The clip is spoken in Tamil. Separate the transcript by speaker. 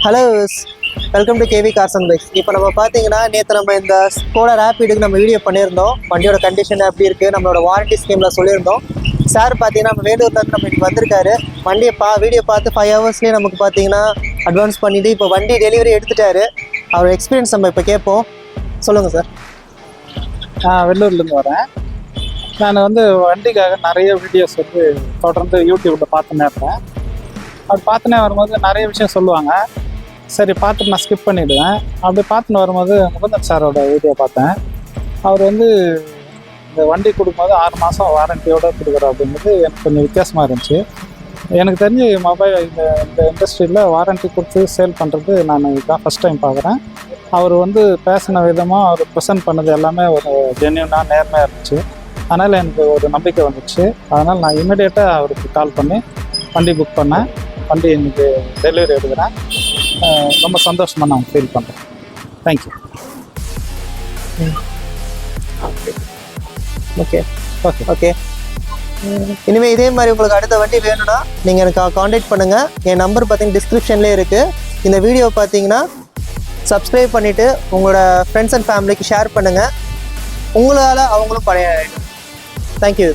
Speaker 1: Hello, welcome to KV cars and bikes. இப்போ நம்ம பார்த்தீங்கன்னா நேற்று நம்ம இந்த ஸ்கோடா ரேபிடுக்கு நம்ம வீடியோ பண்ணியிருந்தோம். வண்டியோட கண்டிஷன் எப்படி இருக்குது, நம்மளோட வாரண்டி ஸ்கீமில் சொல்லியிருந்தோம். சார் பார்த்தீங்கன்னா நம்ம வேலூர்லேருந்து நம்ம இன்றைக்கி வந்திருக்காரு. வண்டியை வீடியோ பார்த்து 5 ஹவர்ஸ்லேயே நமக்கு பார்த்தீங்கன்னா அட்வான்ஸ் பண்ணிவிட்டு இப்போ வண்டி டெலிவரி எடுத்துட்டாரு. அவர் எக்ஸ்பீரியன்ஸ் நம்ம இப்போ கேட்போம். சொல்லுங்கள் சார்.
Speaker 2: வெள்ளூர்லேருந்து வரேன். நான் வண்டிக்காக நிறைய வீடியோஸ் தொடர்ந்து யூடியூப்பில் பார்த்துனே இருப்பேன். அப்படி பார்த்துனே வரும்போது நிறைய விஷயம் சொல்லுவாங்க. சரி பார்த்துட்டு நான் ஸ்கிப் பண்ணிவிடுவேன். அப்படி பார்த்துன்னு வரும்போது முகுந்தன் சாரோட வீடியோ பார்த்தேன். அவர் இந்த வண்டி கொடுக்கும்போது 6 மாதம் வாரண்டியோடு கொடுக்குறோம் அப்படிங்கிறது எனக்கு கொஞ்சம் வித்தியாசமாக இருந்துச்சு. எனக்கு தெரிஞ்சு மொபைல் இந்த இண்டஸ்ட்ரியில் வாரண்டி கொடுத்து சேல் பண்ணுறது நான் இதுதான் ஃபஸ்ட் டைம் பார்க்குறேன். அவர் பேசின விதமாக அவர் ப்ரெசென்ட் பண்ணது எல்லாமே ஒரு ஜென்யூனாக நேர்மையாக இருந்துச்சு. அதனால் எனக்கு ஒரு நம்பிக்கை வந்துச்சு. அதனால் நான் இமீடியட்டாக அவருக்கு கால் பண்ணி வண்டி புக் பண்ணேன். வண்டி எனக்கு டெலிவரி எடுக்கிறேன். ரொம்ப சந்தோஷமாக நான் ஃபீல் பண்ணுறேன். தேங்க்யூ.
Speaker 1: ஓகே ஓகே ஓகே இனிமேல் இதே மாதிரி உங்களுக்கு அடுத்த வண்டி வேணும்னா நீங்கள் எனக்கு காண்டாக்ட் பண்ணுங்கள். என் நம்பர் பார்த்தீங்கன்னா டிஸ்கிரிப்ஷன்லேயே இருக்குது. இந்த வீடியோ பார்த்தீங்கன்னா சப்ஸ்கிரைப் பண்ணிவிட்டு உங்களோட ஃப்ரெண்ட்ஸ் அண்ட் ஃபேமிலிக்கு ஷேர் பண்ணுங்கள். உங்களால் அவங்களும் பழைய. தேங்க்யூ.